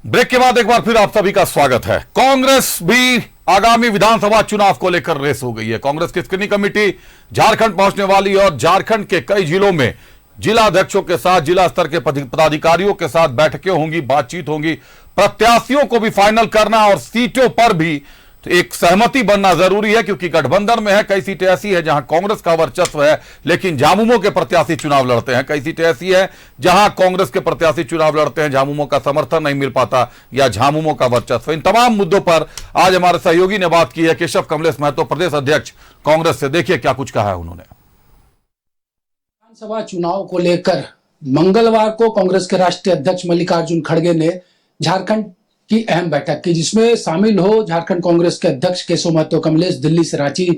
Break के बाद एक बार फिर आप सभी का स्वागत है। कांग्रेस भी आगामी विधानसभा चुनाव को लेकर रेस हो गई है। कांग्रेस की स्क्रीनिंग कमेटी झारखंड पहुंचने वाली है और झारखंड के कई जिलों में जिला अध्यक्षों के साथ, जिला स्तर के पदाधिकारियों के साथ बैठकें होंगी, बातचीत होंगी। प्रत्याशियों को भी फाइनल करना और सीटों पर भी तो एक सहमति बनना जरूरी है, क्योंकि गठबंधन में है कई सीटें ऐसी है जहां कांग्रेस का वर्चस्व है लेकिन झामुमो के प्रत्याशी चुनाव लड़ते हैं। कई सीटें ऐसी है जहां कांग्रेस के प्रत्याशी चुनाव लड़ते हैं, झामुमो का समर्थन नहीं मिल पाता या झामुमो का वर्चस्व। इन तमाम मुद्दों पर आज हमारे सहयोगी ने बात की है। केशव कमलेश महतो, प्रदेश अध्यक्ष कांग्रेस से, देखिए क्या कुछ कहा है उन्होंने। विधानसभा चुनाव को लेकर मंगलवार को कांग्रेस के राष्ट्रीय अध्यक्ष मल्लिकार्जुन खड़गे ने झारखंड की अहम बैठक की, जिसमें शामिल हो झारखंड कांग्रेस के अध्यक्ष केशव महतो कमलेश दिल्ली से रांची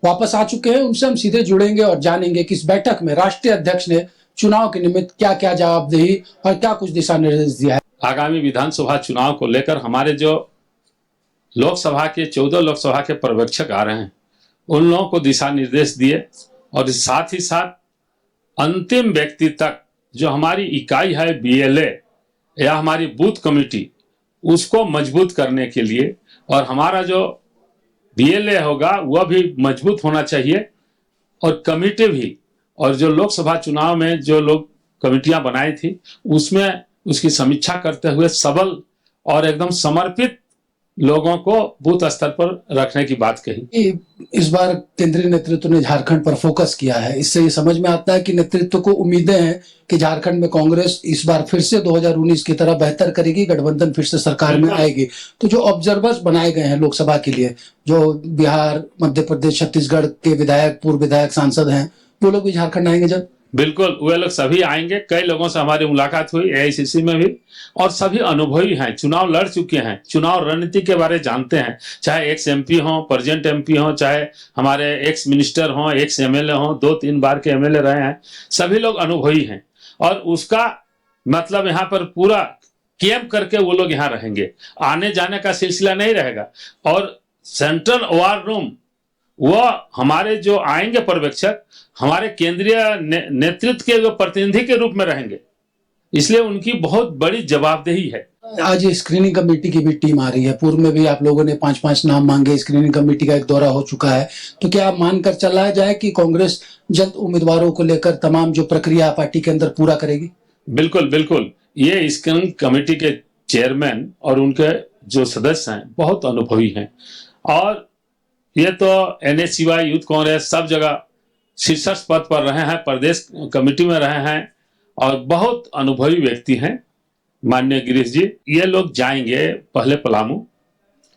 वापस आ चुके हैं। उनसे हम सीधे जुड़ेंगे और जानेंगे कि इस बैठक में राष्ट्रीय अध्यक्ष ने चुनाव के निमित्त क्या क्या जवाबदेही और क्या कुछ दिशा निर्देश दिया है। आगामी विधानसभा चुनाव को लेकर हमारे जो लोकसभा के 14 लोकसभा के पर्यवेक्षक आ रहे हैं, उन लोगों को दिशा निर्देश दिए और साथ ही साथ अंतिम व्यक्ति तक जो हमारी इकाई है BLA या हमारी बूथ कमेटी, उसको मजबूत करने के लिए, और हमारा जो BLA होगा वह भी मजबूत होना चाहिए और कमेटी भी, और जो लोकसभा चुनाव में जो लोग कमेटियां बनाई थी उसमें उसकी समीक्षा करते हुए सबल और एकदम समर्पित लोगों को बूथ स्तर पर रखने की बात कही। इस बार केंद्रीय नेतृत्व ने झारखंड पर फोकस किया है। इससे ये समझ में आता है कि नेतृत्व को उम्मीदें हैं कि झारखंड में कांग्रेस इस बार फिर से 2019 की तरह बेहतर करेगी, गठबंधन फिर से सरकार में आएगी। तो जो ऑब्जर्वर्स बनाए गए हैं लोकसभा के लिए, जो बिहार, मध्य प्रदेश, छत्तीसगढ़ के विधायक, पूर्व विधायक, सांसद हैं, वो लोग भी झारखंड आएंगे जब? बिल्कुल, वे लोग सभी आएंगे। कई लोगों से हमारी मुलाकात हुई AICC में भी, और सभी अनुभवी हैं, चुनाव लड़ चुके हैं, चुनाव रणनीति के बारे जानते हैं। चाहे एक्स MP हो, प्रेजेंट MP हो, चाहे हमारे एक्स मिनिस्टर हो, एक्स MLA हो, 2-3 बार के MLA रहे हैं, सभी लोग अनुभवी हैं। और उसका मतलब यहाँ पर पूरा कैंप करके वो लोग यहाँ रहेंगे, आने जाने का सिलसिला नहीं रहेगा। और सेंट्रल वॉर रूम वो हमारे जो आएंगे पर्यवेक्षक हमारे केंद्रीय नेतृत्व के प्रतिनिधि के रूप में रहेंगे, इसलिए उनकी बहुत बड़ी जवाबदेही है। आज स्क्रीनिंग कमेटी की भी टीम आ रही है। पूर्व में भी आप लोगों ने 5-5 नाम मांगे, स्क्रीनिंग कमेटी का एक दौरा हो चुका है। तो क्या आप मानकर चला जाए कि कांग्रेस जल्द उम्मीदवारों को लेकर तमाम जो प्रक्रिया पार्टी के अंदर पूरा करेगी? बिल्कुल बिल्कुल, ये स्क्रीनिंग कमेटी के चेयरमैन और उनके जो सदस्य हैं बहुत अनुभवी हैं, और ये तो NSUI, यूथ कांग्रेस, सब जगह शीर्ष पद पर रहे हैं, प्रदेश कमेटी में रहे हैं और बहुत अनुभवी व्यक्ति हैं। माननीय गिरीश जी, ये लोग जाएंगे पहले पलामू,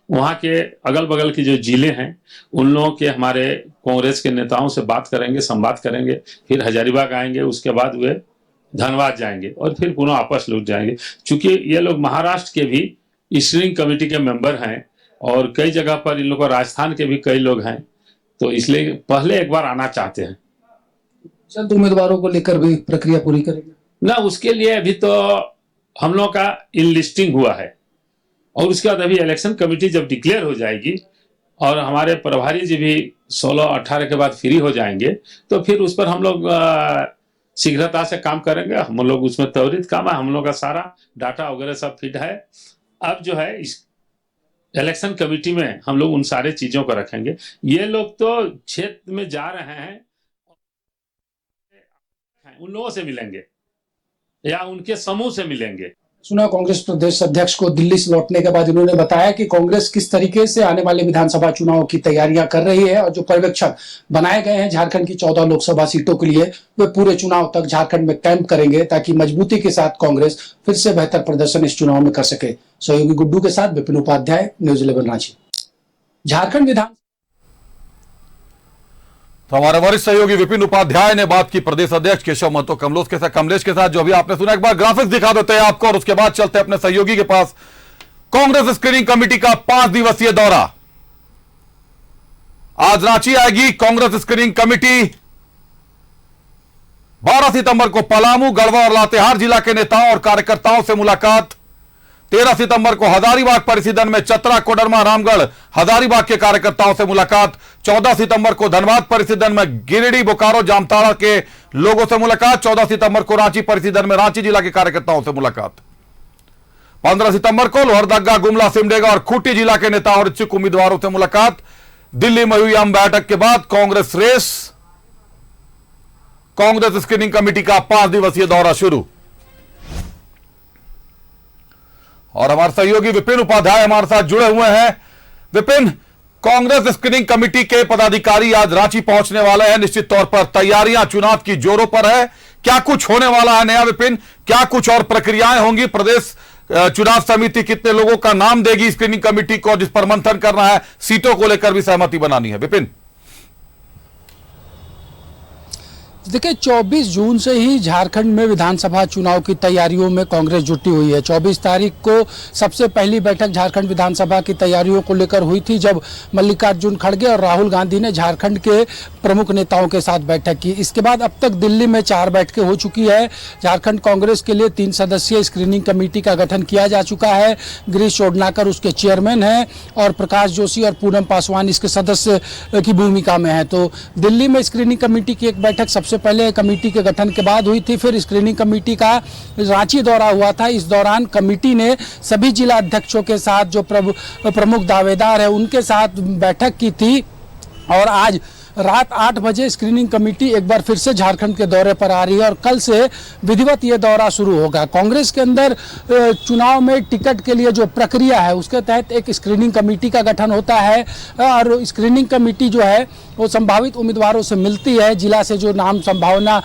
वहाँ के अगल बगल के जो जिले हैं उन लोगों के, हमारे कांग्रेस के नेताओं से बात करेंगे, संवाद करेंगे, फिर हजारीबाग आएंगे, उसके बाद वे धनबाद जाएंगे और फिर पुनः वापस लौट जाएंगे। चूंकि ये लोग महाराष्ट्र के भी स्क्रीनिंग कमेटी के मेंबर हैं और कई जगह पर इन लोगों, राजस्थान के भी कई लोग हैं, तो इसलिए पहले एक बार आना चाहते हैं। जल्द उम्मीदवारों को लेकर भी प्रक्रिया पूरी करेंगे ना? उसके लिए अभी तो हम लोग का इनलिस्टिंग हुआ है और उसके बाद अभी इलेक्शन कमेटी जब डिक्लेयर हो जाएगी और हमारे प्रभारी जी भी 16-18 के बाद फ्री हो जाएंगे, तो फिर उस पर हम लोग शीघ्रता से काम करेंगे। हम लोग उसमें त्वरित काम है, हम लोग का सारा डाटा वगैरह सब फिट है। अब जो है इस इलेक्शन कमेटी में हम लोग उन सारे चीजों को रखेंगे। ये लोग तो क्षेत्र में जा रहे हैं, उन लोगों से मिलेंगे या उनके समूह से मिलेंगे। सुना कांग्रेस प्रदेश अध्यक्ष को दिल्ली से लौटने के बाद इन्होंने बताया कि कांग्रेस किस तरीके से आने वाले विधानसभा चुनाव की तैयारियां कर रही है और जो पर्यवेक्षक बनाए गए हैं झारखंड की 14 लोकसभा सीटों के लिए, वे पूरे चुनाव तक झारखंड में कैंप करेंगे ताकि मजबूती के साथ कांग्रेस फिर से बेहतर प्रदर्शन इस चुनाव में कर सके। सहयोगी गुड्डू के साथ विपिन उपाध्याय, न्यूज 11 रांची। झारखंड विधान तो हमारे वरिष्ठ सहयोगी विपिन उपाध्याय ने बात की प्रदेश अध्यक्ष केशव महतो कमलेश के साथ, जो अभी आपने सुना। एक बार ग्राफिक्स दिखा देते हैं आपको और उसके बाद चलते हैं अपने सहयोगी के पास। कांग्रेस स्क्रीनिंग कमेटी का 5 दिवसीय दौरा आज रांची आएगी। कांग्रेस स्क्रीनिंग कमेटी 12 सितंबर को पलामू, गढ़वा और लातेहार जिला के नेताओं और कार्यकर्ताओं से मुलाकात। 13 सितंबर को हजारीबाग परिसीदन में चतरा, कोडरमा, रामगढ़, हजारीबाग के कार्यकर्ताओं से मुलाकात। 14 सितंबर को धनबाद परिसीदन में गिरिडीह, बोकारो, जामताड़ा के लोगों से मुलाकात। 14 सितंबर को रांची परिसीदन में रांची जिला के कार्यकर्ताओं से मुलाकात। 15 सितंबर को लोहरदगा, गुमला, सिमडेगा और खूंटी जिला के नेता और इच्छुक उम्मीदवारों से मुलाकात। दिल्ली में हुई अहम बैठक के बाद कांग्रेस स्क्रीनिंग कमेटी का 5 दिवसीय दौरा शुरू। और हमारे सहयोगी विपिन उपाध्याय हमारे साथ जुड़े हुए हैं। विपिन, कांग्रेस स्क्रीनिंग कमेटी के पदाधिकारी आज रांची पहुंचने वाले हैं। निश्चित तौर पर तैयारियां चुनाव की जोरों पर है। क्या कुछ होने वाला है नया विपिन? क्या कुछ और प्रक्रियाएं होंगी? प्रदेश चुनाव समिति कितने लोगों का नाम देगी स्क्रीनिंग कमेटी को, जिस पर मंथन करना है, सीटों को लेकर भी सहमति बनानी है? विपिन, देखिए 24 जून से ही झारखंड में विधानसभा चुनाव की तैयारियों में कांग्रेस जुटी हुई है। 24 तारीख को सबसे पहली बैठक झारखंड विधानसभा की तैयारियों को लेकर हुई थी, जब मल्लिकार्जुन खड़गे और राहुल गांधी ने झारखंड के प्रमुख नेताओं के साथ बैठक की। इसके बाद अब तक दिल्ली में 4 बैठकें हो चुकी है। झारखंड कांग्रेस के लिए 3 सदस्यीय स्क्रीनिंग कमेटी का गठन किया जा चुका है। गिरीश चोडनाकर उसके चेयरमैन हैं और प्रकाश जोशी और पूनम पासवान इसके सदस्य की भूमिका में है। तो दिल्ली में स्क्रीनिंग कमेटी की एक बैठक सबसे पहले कमेटी के गठन के बाद हुई थी। फिर स्क्रीनिंग कमेटी का रांची दौरा हुआ था। इस दौरान कमेटी ने सभी जिला अध्यक्षों के साथ, जो प्रमुख दावेदार है, उनके साथ बैठक की थी। और आज रात 8 बजे स्क्रीनिंग कमेटी एक बार फिर से झारखंड के दौरे पर आ रही है और कल से विधिवत ये दौरा शुरू होगा। कांग्रेस के अंदर चुनाव में टिकट के लिए जो प्रक्रिया है, उसके तहत एक स्क्रीनिंग कमेटी का गठन होता है और स्क्रीनिंग कमेटी जो है वो संभावित उम्मीदवारों से मिलती है। जिला से जो नाम संभावना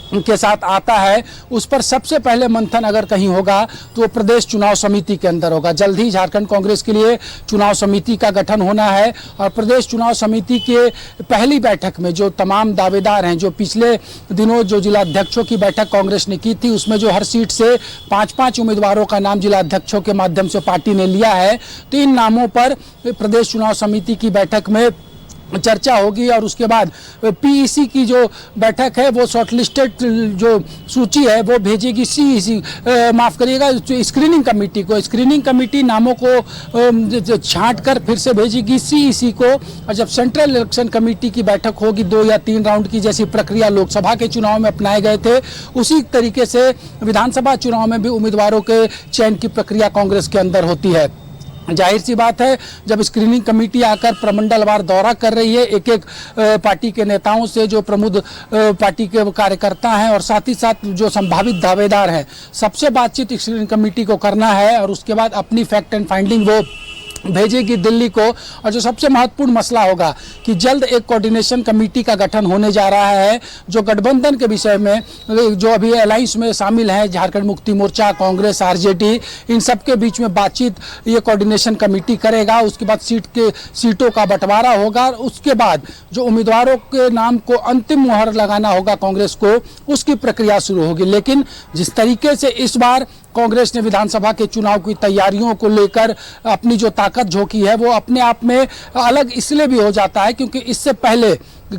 के साथ आता है, उस पर सबसे पहले मंथन अगर कहीं होगा तो प्रदेश चुनाव समिति के अंदर होगा। जल्द ही झारखंड कांग्रेस के लिए चुनाव समिति का गठन होना है और प्रदेश चुनाव समिति के पहली बैठक में जो तमाम दावेदार हैं, जो पिछले दिनों जो जिला अध्यक्षों की बैठक कांग्रेस ने की थी, उसमें जो हर सीट से 5-5 उम्मीदवारों का नाम जिला अध्यक्षों के माध्यम से पार्टी ने लिया है, तो इन नामों पर प्रदेश चुनाव समिति की बैठक में चर्चा होगी। और उसके बाद पीईसी की जो बैठक है, वो शॉर्टलिस्टेड जो सूची है वो भेजेगी सीईसी, माफ करिएगा, स्क्रीनिंग कमेटी को। स्क्रीनिंग कमेटी नामों को छांट कर फिर से भेजेगी सीईसी को। और जब सेंट्रल इलेक्शन कमेटी की बैठक होगी, 2 या 3 राउंड की जैसी प्रक्रिया लोकसभा के चुनाव में अपनाए गए थे, उसी तरीके से विधानसभा चुनाव में भी उम्मीदवारों के चयन की प्रक्रिया कांग्रेस के अंदर होती है। जाहिर सी बात है, जब स्क्रीनिंग कमेटी आकर प्रमंडलवार दौरा कर रही है एक पार्टी के नेताओं से, जो प्रमुख पार्टी के कार्यकर्ता हैं और साथ ही साथ जो संभावित दावेदार हैं, सबसे बातचीत स्क्रीनिंग कमेटी को करना है और उसके बाद अपनी फैक्ट एंड फाइंडिंग वो भेजेगी दिल्ली को। और जो सबसे महत्वपूर्ण मसला होगा कि जल्द एक कोऑर्डिनेशन कमेटी का गठन होने जा रहा है, जो गठबंधन के विषय में, जो अभी अलायंस में शामिल हैं, झारखंड मुक्ति मोर्चा, कांग्रेस, आरजेडी, इन सब के बीच में बातचीत ये कोऑर्डिनेशन कमेटी करेगा। उसके बाद सीटों का बंटवारा होगा और उसके बाद जो उम्मीदवारों के नाम को अंतिम मुहर लगाना होगा कांग्रेस को, उसकी प्रक्रिया शुरू होगी। लेकिन जिस तरीके से इस बार कांग्रेस ने विधानसभा के चुनाव की तैयारियों को लेकर अपनी जो ताकत झोंकी है, वो अपने आप में अलग इसलिए भी हो जाता है क्योंकि इससे पहले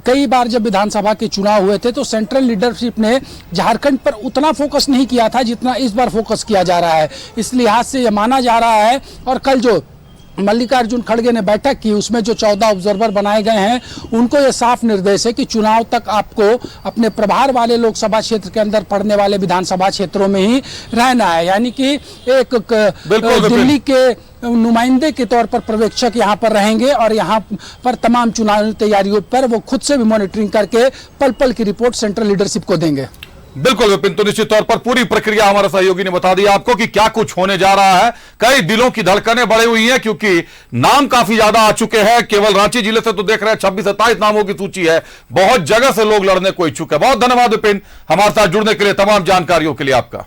कई बार जब विधानसभा के चुनाव हुए थे तो सेंट्रल लीडरशिप ने झारखंड पर उतना फोकस नहीं किया था जितना इस बार फोकस किया जा रहा है। इस लिहाज से यह माना जा रहा है। और कल जो मल्लिकार्जुन खड़गे ने बैठक की, उसमें जो 14 ऑब्जर्वर बनाए गए हैं, उनको ये साफ निर्देश है कि चुनाव तक आपको अपने प्रभार वाले लोकसभा क्षेत्र के अंदर पड़ने वाले विधानसभा क्षेत्रों में ही रहना है। यानी कि एक दिल्ली के नुमाइंदे के तौर पर पर्यवेक्षक यहाँ पर रहेंगे और यहाँ पर तमाम चुनाव तैयारियों पर वो खुद से भी मॉनिटरिंग करके पल पल की रिपोर्ट सेंट्रल लीडरशिप को देंगे। बिल्कुल विपिन, तो निश्चित तौर पर पूरी प्रक्रिया हमारे सहयोगी ने बता दी आपको कि क्या कुछ होने जा रहा है। कई दिलों की धड़कनें बढ़ी हुई हैं क्योंकि नाम काफी ज्यादा आ चुके हैं। केवल रांची जिले से तो देख रहे हैं 26-27 नामों की सूची है। बहुत जगह से लोग लड़ने को इच्छुक है। बहुत धन्यवाद विपिन, हमारे साथ जुड़ने के लिए, तमाम जानकारियों के लिए आपका।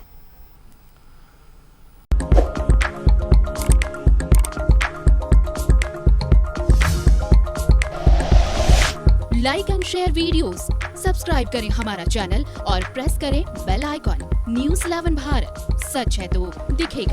Like and share videos, subscribe करें हमारा चैनल और प्रेस करें बेल आइकॉन। न्यूज़ 11 भारत, सच है तो दिखेगा।